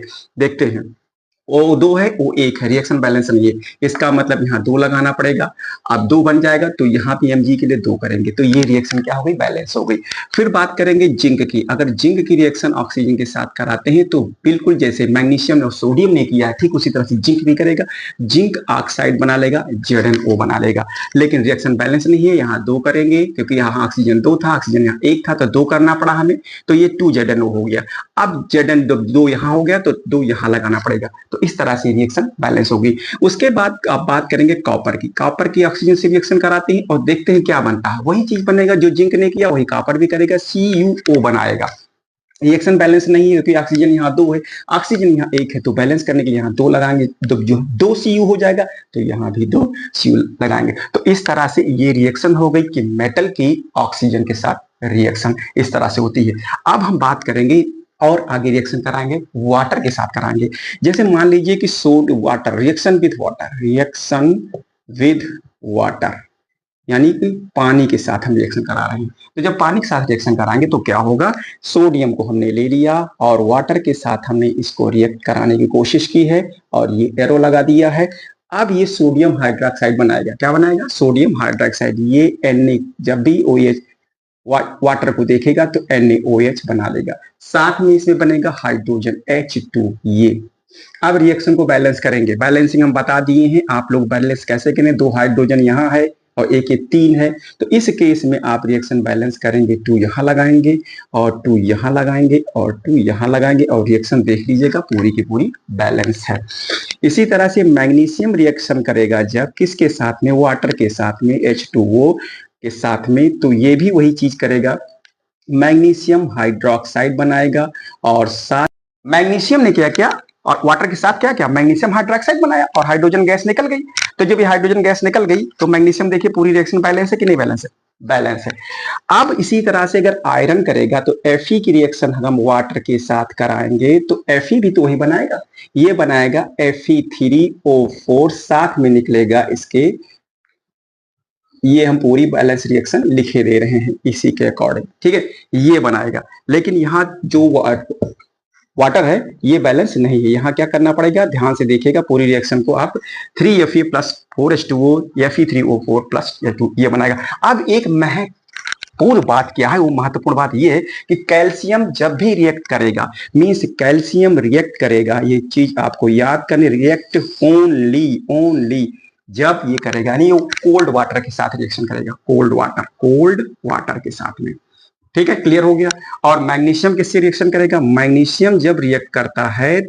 देखते हैं। O2 है, O1 है, रिएक्शन बैलेंस नहीं है। इसका मतलब यहाँ 2 लगाना पड़ेगा। अब 2 बन जाएगा तो यहाँ पे Mg के लिए 2 करेंगे, तो ये रिएक्शन क्या हो गई, बैलेंस हो गई। फिर बात करेंगे जिंक की। अगर जिंक की रिएक्शन ऑक्सीजन के साथ कराते हैं तो बिल्कुल जैसे मैग्नीशियम और सोडियम ने किया है, ठीक उसी तरह से जिंक भी करेगा। जिंक ऑक्साइड बना लेगा, ZnO बना लेगा। लेकिन रिएक्शन बैलेंस नहीं है, यहाँ 2 करेंगे क्योंकि यहाँ ऑक्सीजन 2 था, ऑक्सीजन यहाँ 1 था, तो 2 करना पड़ा हमें, तो ये 2ZnO हो गया। अब Zn2 यहाँ हो गया तो 2 यहाँ लगाना पड़ेगा, तो इस तरह से रिएक्शन बैलेंस होगी। उसके बाद आप बात करेंगे कॉपर की। कॉपर की ऑक्सीजन से रिएक्शन कराते हैं और देखते हैं क्या बनता है। वही चीज बनेगा जो जिंक ने किया, वही कॉपर भी करेगा, CuO बनाएगा। रिएक्शन बैलेंस नहीं है क्योंकि ऑक्सीजन यहाँ 2 है, ऑक्सीजन यहाँ 1 है, तो बैलेंस करने के लिए यहाँ 2 लगाएंगे, तो जो 2 Cu हो जाएगा, तो यहाँ भी 2 Cu लगाएंगे। तो इस तरह से ये रिएक्शन हो गई कि मेटल की ऑक्सीजन के साथ रिएक्शन इस तरह से होती है। अब हम बात करेंगे और आगे रिएक्शन कराएंगे वाटर के साथ कराएंगे। जैसे मान लीजिए कि सोड water, reaction with water, reaction with water यानी कि पानी के साथ हम रिएक्शन करा रहे हैं। तो जब पानी के साथ रिएक्शन कराएंगे तो क्या होगा, सोडियम को हमने ले लिया और वाटर के साथ हमने इसको रिएक्ट कराने की कोशिश की है और ये एरो लगा दिया है। अब ये सोडियम हाइड्रोक्साइड बनाएगा, क्या बनाएगा, सोडियम हाइड्रोक्साइड। ये Na जब भी OH वाटर को देखेगा तो NaOH बना लेगा, साथ में इसमें बनेगा हाइड्रोजन H2। ये अब रिएक्शन को बैलेंस करेंगे। बैलेंसिंग हम बता दिए हैं, आप लोग बैलेंस कैसे करें। 2 हाइड्रोजन यहाँ है और एक ये 3 है, तो इस केस में आप रिएक्शन बैलेंस करेंगे, 2 यहाँ लगाएंगे और 2 यहाँ लगाएंगे और 2 यहाँ लगाएंगे और रिएक्शन देख लीजिएगा पूरी की पूरी बैलेंस है। इसी तरह से मैग्नीशियम रिएक्शन करेगा जब किसके साथ में, वाटर के साथ में, H2O के साथ में, तो ये भी वही चीज करेगा, मैग्नीशियम हाइड्रोक्साइड बनाएगा और साथ मैग्नीशियम ने क्या किया और वाटर के साथ क्या किया, मैग्नीशियम हाइड्रोक्साइड बनाया और हाइड्रोजन गैस निकल गई। तो जब ये हाइड्रोजन गैस निकल गई तो मैग्नीशियम देखिए पूरी रिएक्शन बैलेंस है कि नहीं, बैलेंस है, बैलेंस है। अब इसी तरह से अगर आयरन करेगा तो Fe की रिएक्शन हम वाटर के साथ कराएंगे तो Fe भी तो वही बनाएगा, ये बनाएगा Fe3O4, साथ में निकलेगा इसके, ये हम पूरी बैलेंस रिएक्शन लिखे दे रहे हैं इसी के अकॉर्डिंग, ठीक है, ये बनाएगा। लेकिन यहाँ जो वाटर है ये बैलेंस नहीं है, यहाँ क्या करना पड़ेगा, ध्यान से देखिएगा पूरी रिएक्शन को आप, 3Fe plus 4H2O, Fe3O4 plus H2 ये बनाएगा। अब एक महत्वपूर्ण बात क्या है, वो महत्वपूर्ण बात ये है कि कैल्शियम जब भी रिएक्ट करेगा, मीन्स कैल्शियम रिएक्ट करेगा, ये चीज आपको याद करनी, रिएक्ट ओनली जब ये करेगा, यानी वो कोल्ड वाटर के साथ रिएक्शन करेगा, कोल्ड वाटर के साथ में, ठीक है, क्लियर हो गया। और मैग्नीशियम किससे रिएक्शन करेगा, मैग्नीशियम जब रिएक्ट करता है